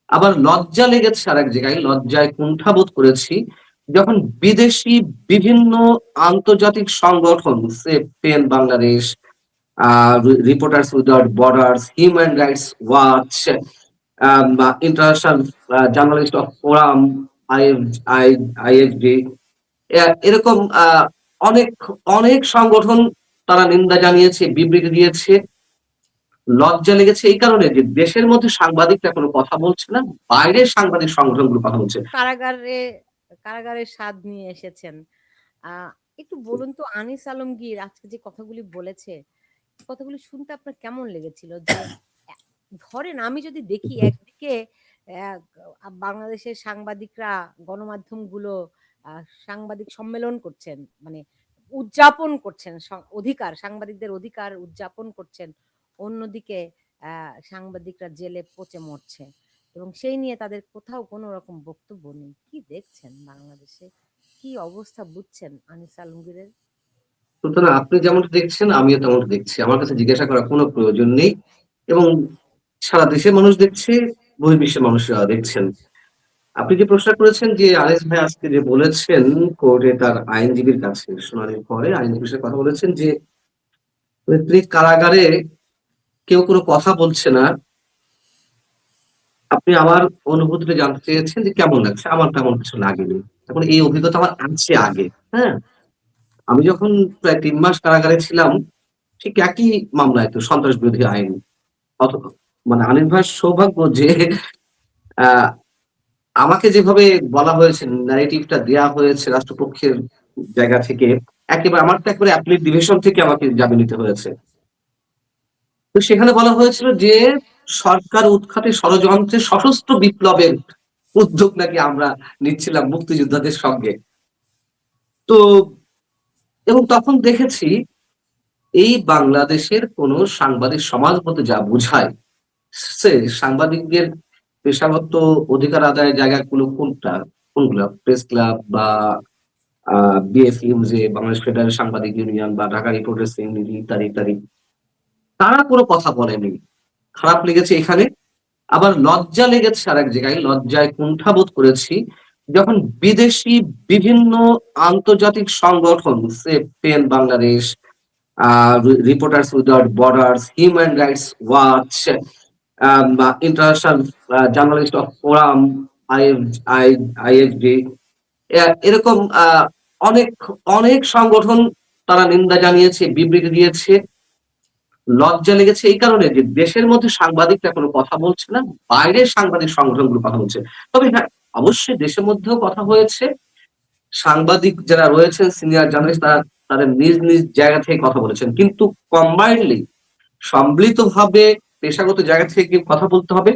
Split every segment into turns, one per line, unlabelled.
আবার লজ্জা লেগেছে আরেক জায়গায়, লজ্জায় কুণ্ঠাবোধ করেছি যখন বিদেশি বিভিন্ন আন্তর্জাতিক সংগঠন PEN Bangladesh, reporters without borders, human rights watch, বা international journalist of forum, IF I IFD, এরকম অনেক অনেক সংগঠন তারা নিন্দা জানিয়েছে, বিবৃতি দিয়েছে। লজ্জা লেগেছে এই কারণে যে দেশের মধ্যে সাংবাদিকরা কোনো কথা বলছে না, বাইরের সাংবাদিক সংগঠনগুলো কথা বলছে।
কারাগারে কারাগারের স্বাদ নিয়ে এসেছেন। আ একটু বলুন তো আনিস আলমগীর আজকে যে কথাগুলি বলেছে, কথাগুলি শুনতে আপনার কেমন লেগেছিল? যে অ্যা ধরেন আমি যদি দেখি একদিকে বাংলাদেশের সাংবাদিকরা গণমাধ্যমগুলো আ সাংবাদিক সম্মেলন করছেন, মানে উদযাপন করছেন সাংবাদিকদের অধিকার উদযাপন করছেন। অন্যদিকে সাংবাদিকরা জেলে পচে মরছে এবং সেই নিয়ে তাদের কোথাও কোনো রকম বক্তব্য নেই। কি দেখছেন বাংলাদেশে? কি অবস্থা বুঝছেন আনিস আলমগীরের?
সুতরাং আপনি যেমনটা দেখছেন আমিও তেমনটা দেখছি। আমার কাছে জিজ্ঞাসা করার কোনো প্রয়োজন নেই এবং সারা দেশের মানুষ দেখছে, বহির্বিশ্বের মানুষেরা দেখছেন। আপনি যে প্রশ্নটা করেছেন যে আনিস ভাই আজকে যে বলেছেন কোর্টে তার আইনজীবীর কাছে শুনানির পরে আইনজীবীর সাথে কথা বলেছেন যে তিনি কারাগারে কেউ কোনো কথা বলছে না। আপনি আমার অনুভূতিটা জানতে চেয়েছেন যে কেমন লাগছে? আমার তেমন কিছু লাগেনি। এখন এই অভিজ্ঞতা আমার আছে আগে, হ্যাঁ? আমি যখন প্রায় ৩ মাস কারাগারে ছিলাম, ঠিক একই মামলায় তো সন্ত্রাস বিরোধী আইন। অথ মানে আনিস ভাইয়ের সৌভাগ্য যে আ আমাকে যেভাবে বলা হয়েছে, ন্যারেটিভটা দেয়া হয়েছে রাষ্ট্রপক্ষের জায়গা থেকে, একেবারে আমার তো একেবারে অ্যাপিলেট ডিভিশন থেকে আমাকে জামিন নিতে হয়েছে। তো সেখানে বলা হয়েছিল যে সরকার উৎখাতে ষড়যন্ত্রে সশস্ত্র বিপ্লবের উদ্যোগ নাকি আমরা নিচ্ছিলাম মুক্তিযোদ্ধাদের সঙ্গে। তো এবং তখন দেখেছি এই বাংলাদেশের কোন সাংবাদিক সমাজ বলতে যা বুঝায়, সে সাংবাদিকদের পেশাগত অধিকার আদায়ের জায়গাগুলো কোনগুলা? প্রেস ক্লাব বা আ বিএফইউজে, বাংলাদেশ ফেডারেল সাংবাদিক ইউনিয়ন বা ঢাকা রিপোর্টার্স ইউনিটি ইত্যাদি, ইত্যাদি। তারা কোন কথা বলেনি। খারাপ লেগেছে এখানে। আবার লজ্জা লেগেছে আরেক জায়গায়, লজ্জায় কুণ্ঠাবোধ করেছি যখন বিদেশি বিভিন্ন আন্তর্জাতিক সংগঠন PEN Bangladesh, uh reporters without borders, human rights watch, বা international journalist of forum, IF I IFD, এরকম অনেক অনেক সংগঠন তারা নিন্দা জানিয়েছে, বিবৃতি দিয়েছে। লজ্জা লেগেছে এই কারণে যে দেশের মধ্যে সাংবাদিকরা কোনো কথা বলছে না, বাইরের সাংবাদিক সংগঠনগুলো কথা বলছে। তবে হ্যাঁ, অবশ্যই দেশের মধ্যেও কথা হয়েছে। সাংবাদিক যারা রয়েছেন সিনিয়র জার্নালিস্ট তারা তাদের নিজ, নিজ জায়গা থেকে কথা বলেছেন। কিন্তু কম্বাইন্ডলি সম্মিলিতভাবে পেশাগত জায়গা থেকে কেউ কথা বলতে হবে,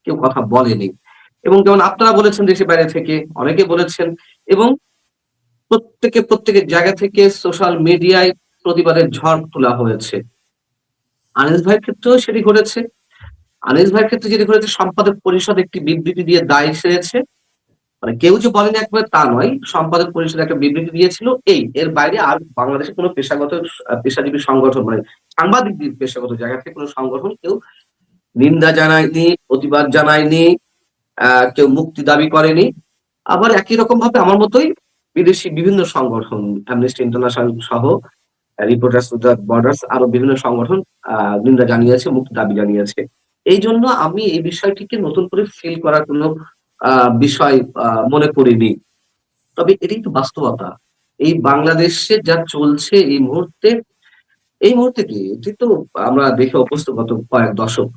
কেউ কথা বলেনি। এবং যেমন আপনারা বলেছেন দেশের বাইরে থেকে, অনেকে বলেছেন এবং প্রত্যেকের জায়গা থেকে সোশ্যাল মিডিয়ায় প্রতিবাদের ঝড় তোলা হয়েছে। আনিস ভাইয়ের ক্ষেত্রেও সেটি ঘটেছে। আনিস ভাইয়ের ক্ষেত্রে যেটি ঘটেছে সম্পাদক পরিষদ একটি বিবৃতি দিয়ে দায় সেরেছে। মানে কেউ যে বলেনি একবারে তা নয়। সম্পাদক পরিষদ একটা বিবৃতি দিয়েছিল এই। এর বাইরে আর বাংলাদেশে কোন পেশাগত পেশাজীবী সংগঠন মানে সাংবাদিকদের পেশাগত জায়গা থেকে কোন সংগঠন কেউ নিন্দা জানায়নি, প্রতিবাদ জানায়নি, কেউ মুক্তি দাবি করেনি। আবার একই রকমভাবে আমার মতোই বিদেশি বিভিন্ন সংগঠন অ্যামনেস্টি ইন্টারন্যাশনাল সহ রিপোর্টার্স উইদাউট বর্ডার্স আরো বিভিন্ন সংগঠন নিন্দা জানিয়েছে, মুক্তি দাবি জানিয়েছে। এইজন্য আমি এই বিষয়টিকে নতুন করে ফিল করার কোনো আ বিষয় মনে করিনি। তবে এটাই তো বাস্তবতা। এই বাংলাদেশে যা চলছে এই মুহূর্তে কি? এটি তো আমরা দেখে অভ্যস্ত গত কয়েক দশক।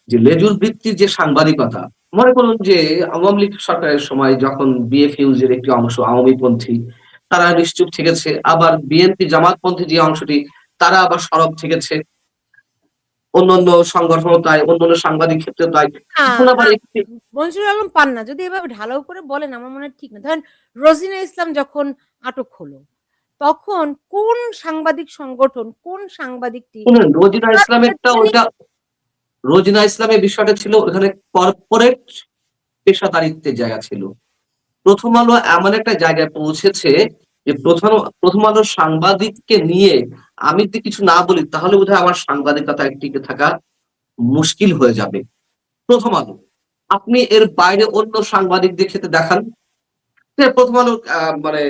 যে লেজুর ভিত্তির যে সাংবাদিকতা, মনে করুন যে আওয়ামী লীগ সরকারের সময় যখন বিএফইউজ এর একটি অংশ আওয়ামীপন্থী, তারা নিশ্চুপ থেকেছে। আবার বিএনপি জামাতপন্থী যে অংশটি, তারা আবার সরব থেকেছে। অন্যান্য সংগঠনও তাই, অন্যান্য সাংবাদিক ক্ষেত্রেও তাই।
আ
এখন
আ
আবার একটি
মনসুর আলম পান্না যদি এভাবে ঢালাও করে বলেন আমার মনে হয় ঠিক না। ধরেন রোজিনা ইসলাম যখন আটক হলো, তখন কোন সাংবাদিক সংগঠন, কোন সাংবাদিকটি
শুনুন, রোজিনা
তার
ইসলামেরটা
ক্ষেত্রে নিয়ে
ওইটা রোজিনা ইসলামের বিষয়টা ছিল ওখানে কর্পোরেট পেশাদারিত্বের জায়গা ছিল। 'প্রথম আলো' এমন একটা জায়গায় পৌঁছেছে যে প্রথম আলোর সাংবাদিককে নিয়ে আমি যদি কিছু না বলি তাহলে বোধহয় আমার সাংবাদিকতায় টিকে থাকা মুশকিল হয়ে যাবে। 'প্রথম আলো'। আপনি এর বাইরে অন্য সাংবাদিকদের ক্ষেত্রে দেখান। প্রথম আলো মানে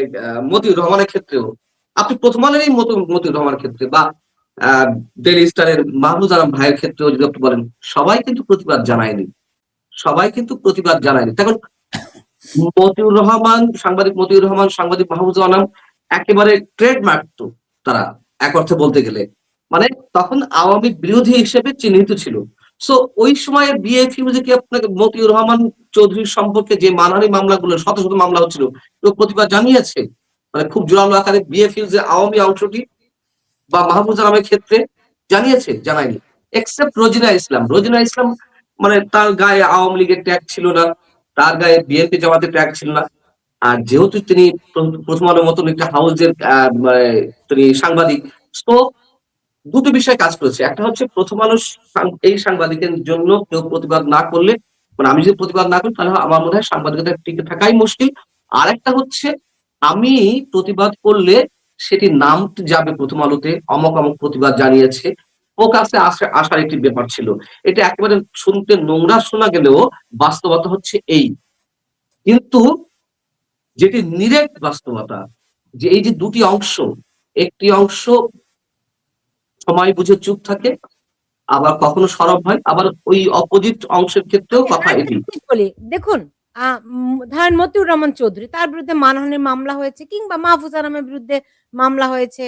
মতিউর রহমানের ক্ষেত্রেও আপনি প্রথম আলোরই মতিউর রহমানের ক্ষেত্রে বা আ ডেইলি স্টারের মাহমুদ আলম ভাইয়ের ক্ষেত্রেও যদি আপনি বলেন, সবাই কিন্তু প্রতিবাদ জানায়নি। সবাই কিন্তু প্রতিবাদ জানায়নি। তখন মতিউর রহমান, সাংবাদিক মতিউর রহমান, সাংবাদিক মাহমুদুল আলম একেবারে ট্রেডমার্ক তো তারা এক অর্থে বলতে গেলে। মানে তখন আওয়ামী বিরোধী হিসেবে চিহ্নিত ছিল। সো ওই সময়ে বিএফইউ কি আপনাকে মতিউর রহমান চৌধুরীর সম্পর্কে যে মানহানি মামলাগুলো শত, শত মামলা হচ্ছিল, কেউ প্রতিবাদ জানিয়েছে? মানে খুব জোরালো আকারে বিএফইউ যে আওয়ামী অংশটি বা মাহফুজ আলমের ক্ষেত্রে জানিয়েছে? জানায়নি। এক্সেপ্ট রোজিনা ইসলাম। রোজিনা ইসলাম মানে তার গায়ে আওয়ামী লীগের ট্যাগ ছিল না। তার গায়ে বিএনপি জামাতের ট্যাগ ছিল না। আর যেহেতু তিনি প্রথম আলোর মতন একটা হাউজের মানে তিনি সাংবাদিক। সো দুটো বিষয় কাজ করেছে। একটা হচ্ছে প্রথম আলো এই সাংবাদিকের জন্য কেউ প্রতিবাদ না করলে, মানে আমি যদি প্রতিবাদ না করি তাহলে আমার মনে হয় সাংবাদিকতা টিকে থাকাই মুশকিল। আরেকটা হচ্ছে আমি প্রতিবাদ করলে সেটি নাম যাবে প্রথম আলোতে, অমুক, অমুক প্রতিবাদ জানিয়েছে। ফোকাসে আসার একটি ব্যাপার ছিল। এটা একেবারে শুনতে নোংরা শোনা গেলেও বাস্তবতা হচ্ছে এই। কিন্তু যেটি নিরেট বাস্তবতা যে এই যে দুটি অংশ, একটি অংশ সময় বুঝে চুপ থাকে, আবার কখনো সরব হয়, আবার ওই অপোজিট অংশের ক্ষেত্রেও
আমি
কথা
আরেকটা
এটি।
জিনিস বলি। দেখুন, ধরেন মতিউর রহমান চৌধুরী তার বিরুদ্ধে মানহানির মামলা হয়েছে কিংবা মাহফুজ আলমের বিরুদ্ধে মামলা হয়েছে,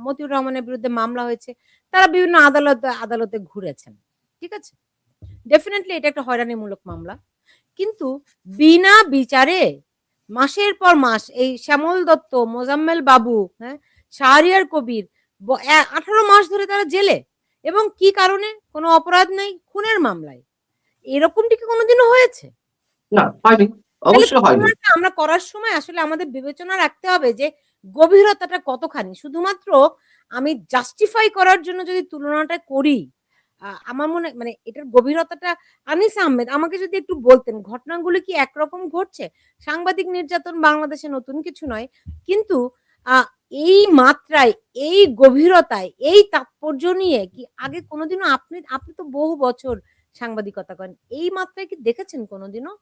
মতিউর রহমানের বিরুদ্ধে মামলা হয়েছে। তারা বিভিন্ন আদালতে ঘুরেছেন। ঠিক আছে? ডেফিনিটলি এটা একটা হয়রানিমূলক মামলা। কিন্তু বিনা বিচারে মাসের পর মাস এই শ্যামল দত্ত, মোজাম্মেল বাবু, হ্যাঁ, শাহরিয়ার কবির 18 মাস ধরে তারা জেলে এবং কি কারণে? কোনো অপরাধ নাই, খুনের মামলায়। এরকমটি কি কোনোদিনও হয়েছে?
না, হয়নি।
তাহলে
অবশ্যই হয়নি।
তুলনাটা আমরা করার সময় আসলে আমাদের বিবেচনা রাখতে হবে যে গভীরতাটা কতখানি। শুধুমাত্র আমি জাস্টিফাই করার জন্য যদি তুলনাটা করি, আমার মনে মানে এটার গভীরতাটা আনিস আহমেদ আমাকে যদি একটু বলতেন ঘটনাগুলো কি একরকম ঘটছে? সাংবাদিক নির্যাতন বাংলাদেশে নতুন কিছু নয়। কিন্তু আ এই মাত্রায়, এই গভীরতায়, এই তাৎপর্য নিয়ে কি আগে কোনোদিনও আপনি আপনি তো বহু বছর সাংবাদিকতা করেন। এই মাত্রায় কি দেখেছেন কোনোদিনও?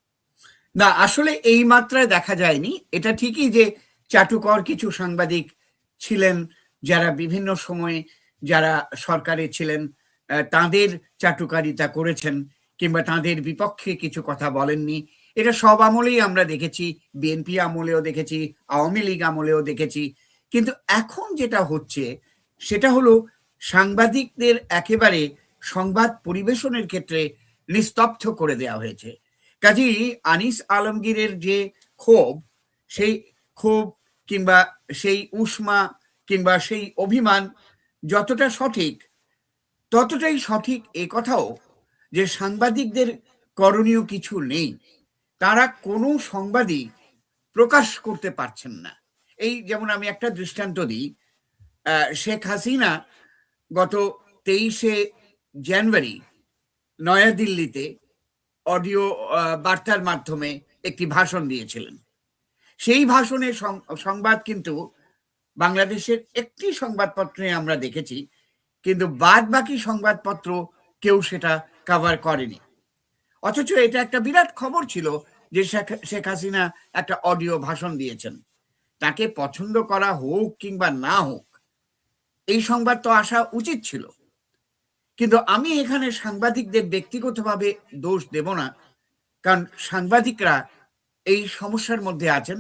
না, আসলে এই মাত্রায় দেখা যায়নি। এটা ঠিকই যে চাটুকর কিছু সাংবাদিক ছিলেন যারা বিভিন্ন সময়ে যারা সরকারে ছিলেন, তাদের চাটুকারিতা করেছেন কিংবা তাদের বিপক্ষে কিছু কথা বলেননি। এটা সব আমলেই আমরা দেখেছি, বিএনপি আমলেও দেখেছি, আওয়ামী লীগ আমলেও দেখেছি। কিন্তু এখন যেটা হচ্ছে সেটা হলো সাংবাদিকদের একেবারে সংবাদ পরিবেশনের ক্ষেত্রে নিস্তব্ধ করে দেওয়া হয়েছে। কাজেই আনিস আলমগীরের যে ক্ষোভ, সেই ক্ষোভ কিংবা সেই উষ্মা কিংবা সেই অভিমান যতটা সঠিক, ততটাই সঠিক এ কথাও যে সাংবাদিকদের করণীয় কিছু নেই। তারা কোনো সংবাদই প্রকাশ করতে পারছেন না। এই যেমন আমি একটা দৃষ্টান্ত দিই। শেখ হাসিনা গত 23শে জানুয়ারি নয়াদিল্লিতে অডিও বার্তার মাধ্যমে একটি ভাষণ দিয়েছিলেন। সেই ভাষণের সংবাদ কিন্তু বাংলাদেশের একটি সংবাদপত্রে আমরা দেখেছি, কিন্তু বাদ বাকি সংবাদপত্র কেউ সেটা কভার করেনি। অথচ এটা একটা বিরাট খবর ছিল যে শেখ হাসিনা একটা অডিও ভাষণ দিয়েছেন। তাকে পছন্দ করা হোক কিংবা না হোক, এই সংবাদ তো আসা উচিত ছিল। কিন্তু আমি এখানে সাংবাদিকদের ব্যক্তিগতভাবে দোষ দেব না, কারণ সাংবাদিকরা এই সমস্যার মধ্যে আছেন।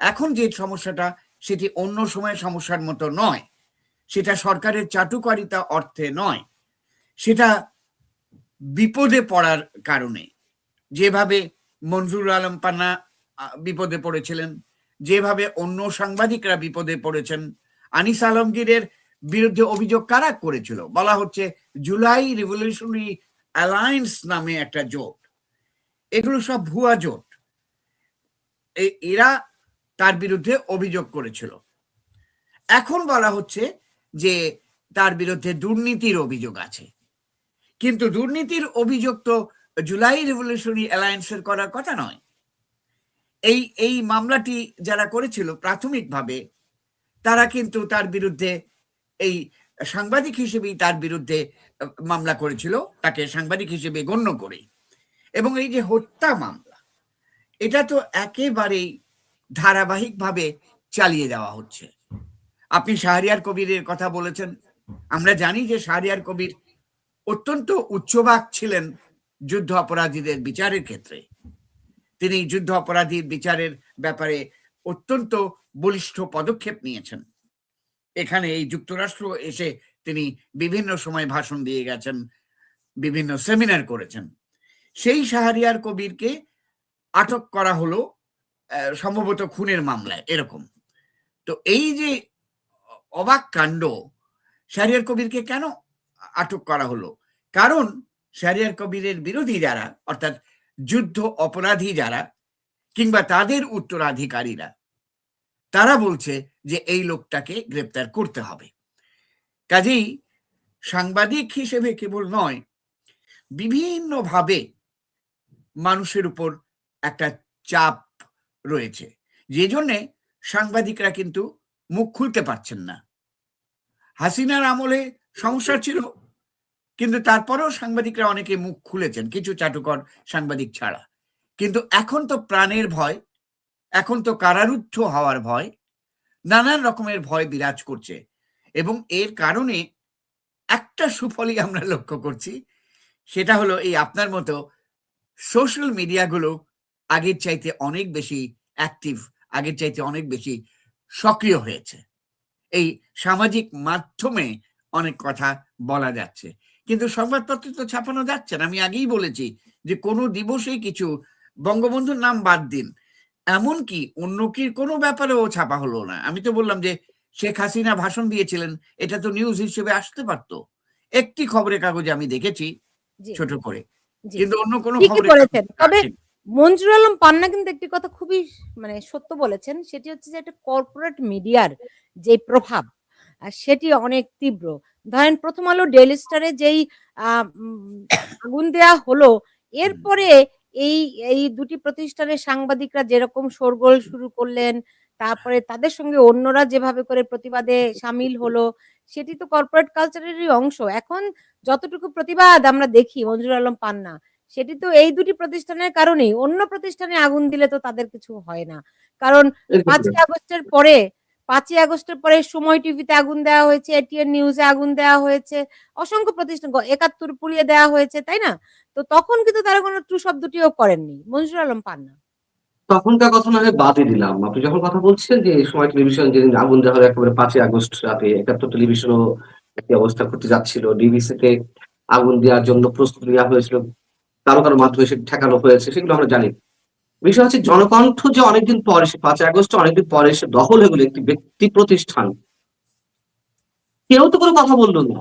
এখন যে সমস্যাটা সেটি অন্য সময় সমস্যার মতো নয়, সেটা সরকারের চাটুকারিতা অর্থে নয়, সেটা বিপদে পড়ার কারণে। যেভাবে মনজুর আলম পান্না বিপদে পড়েছিলেন, যেভাবে অন্য সাংবাদিকরা বিপদে পড়েছেন। আনিস আলমগীরের বিরুদ্ধে অভিযোগ কারা করেছিল? বলা হচ্ছে জুলাই রিভলিউশনারি অ্যালায়েন্স নামে একটা জোট। এগুলো সব ভুয়া জোট। এরা তার বিরুদ্ধে অভিযোগ করেছিল। এখন বলা হচ্ছে যে তার বিরুদ্ধে দুর্নীতির অভিযোগ আছে। কিন্তু দুর্নীতির অভিযোগ তো জুলাই রিভলিউশনারি অ্যালায়েন্সের করার কথা নয়। এই মামলাটি যারা করেছিল প্রাথমিকভাবে, তারা কিন্তু তার বিরুদ্ধে এই সাংবাদিক হিসেবেই তার বিরুদ্ধে মামলা করেছিল, তাকে সাংবাদিক হিসেবে গণ্য করে। এবং এই যে হত্যা মামলা, এটা তো একেবারেই ধারাবাহিকভাবে চালিয়ে দেওয়া হচ্ছে। আপনি শাহরিয়ার কবিরের কথা বলেছেন। আমরা জানি যে শাহরিয়ার কবির অত্যন্ত উচ্চবাক ছিলেন যুদ্ধ অপরাধীদের বিচারের ক্ষেত্রে। তিনি যুদ্ধ অপরাধীর বিচারের ব্যাপারে অত্যন্ত বলিষ্ঠ পদক্ষেপ নিয়েছেন। এখানে এই যুক্তরাষ্ট্র এসে তিনি বিভিন্ন সময় ভাষণ দিয়ে গেছেন, বিভিন্ন সেমিনার করেছেন। সেই শাহরিয়ার কবিরকে আটক করা হলো সম্ভবত খুনের মামলায়, এরকম। তো এই যে অবাক কাণ্ড, শাহরিয়ার কবিরকে কেন আটক করা হলো? কারণ শাহরিয়ার কবিরের বিরোধী যারা, অর্থাৎ যুদ্ধ অপরাধী যারা কিংবা তাদের উত্তরাধিকারীরা, তারা বলছে যে এই লোকটাকে গ্রেপ্তার করতে হবে। কাজেই সাংবাদিক হিসেবে কেবল নয়, বিভিন্নভাবে মানুষের উপর একটা চাপ রয়েছে, যে জন্যে সাংবাদিকরা কিন্তু মুখ খুলতে পারছেন না। হাসিনার আমলে সমস্যা ছিল, কিন্তু তারপরেও সাংবাদিকরা অনেকে মুখ খুলেছেন, কিছু চাটুকর সাংবাদিক ছাড়া। কিন্তু এখন তো প্রাণের ভয়, এখন তো কারারুদ্ধ হওয়ার ভয়, নানান রকমের ভয় বিরাজ করছে। এবং এর কারণে একটা সুফলই আমরা লক্ষ্য করছি, সেটা হলো এই আপনার মতো সোশ্যাল মিডিয়াগুলো আগের চাইতে অনেক বেশি অ্যাক্টিভ, আগের চাইতে অনেক বেশি সক্রিয় হয়েছে। এই সামাজিক মাধ্যমে অনেক কথা বলা যাচ্ছে, কিন্তু সংবাদপত্রে তো ছাপানো যাচ্ছে না। আমি আগেই বলেছি যে কোনো দিবসেই কিছু, বঙ্গবন্ধুর নাম বাদ দিন, এমনকি অন্য কি কোনো ব্যাপারেও ছাপা হলো না। আমি তো বললাম যে শেখ হাসিনা ভাষণ দিয়েছিলেন, এটা তো নিউজ হিসেবে আসতে পারতো। একটি খবরের কাগজে আমি দেখেছি
জি,
ছোট করে,
জি।
কিন্তু অন্য কোনো
ঠিকই
খবরের
বলেছেন।
কাগজে
তবে
আসেনি।
মঞ্জুর আলম পান্না কিন্তু একটি কথা খুবই মানে সত্য বলেছেন। সেটি হচ্ছে যে একটা কর্পোরেট মিডিয়ার যে প্রভাব সেটি অনেক তীব্র। ধরেন 'প্রথম আলো', 'ডেইলি স্টারে' যেই আ উম আগুন দেয়া হলো, এরপরে এই এই দুটি প্রতিষ্ঠানের সাংবাদিকরা যেরকম শোরগোল শুরু করলেন, তারপরে তাদের সঙ্গে অন্যরা যেভাবে করে প্রতিবাদে শামিল হলো, সেটি তো কর্পোরেট কালচারেরই অংশ। এখন যতটুকু প্রতিবাদ আমরা দেখি মঞ্জুর আলম পান্না, সেটি তো এই দুটি প্রতিষ্ঠানের কারণেই। অন্য প্রতিষ্ঠানে আগুন দিলে তো তাদের কিছু হয় না। কারণ
এরকম
৫ই আগস্টের পরে ৫ই আগস্টের পরে সময় টিভিতে আগুন দেওয়া হয়েছে, এটিএন নিউজে আগুন দেওয়া হয়েছে, অসংখ্য প্রতিষ্ঠান ৭১ পুড়িয়ে দেওয়া হয়েছে, তাই না? তো তখন কিন্তু তারা কোনো ট্রু শব্দটিও করেননি। মঞ্জুর আলম পান্না।
তখনকার কথা না হয় বাদই দিলাম। আপনি যখন কথা বলছিলেন যে সময় টেলিভিশন যেদিন আগুন দেওয়া হলো একেবারে ৫ই আগস্ট রাতে, ৭১ টেলিভিশনও একই অবস্থা করতে যাচ্ছিল। ডিবিসিতে আগুন দেওয়ার জন্য প্রস্তুতি নেওয়া হয়েছিল। কারো, কারো মাধ্যমে সেটা ঠেকানো হয়েছে, সেগুলো আমরা জানি। বিষয় হচ্ছে জনকণ্ঠ যে অনেকদিন পরে, সে ৫ই আগস্ট অনেকদিন পরে এসে দখল হয়ে গেল একটি ব্যক্তি প্রতিষ্ঠান। কেউ তো কোনো কথা বলল না।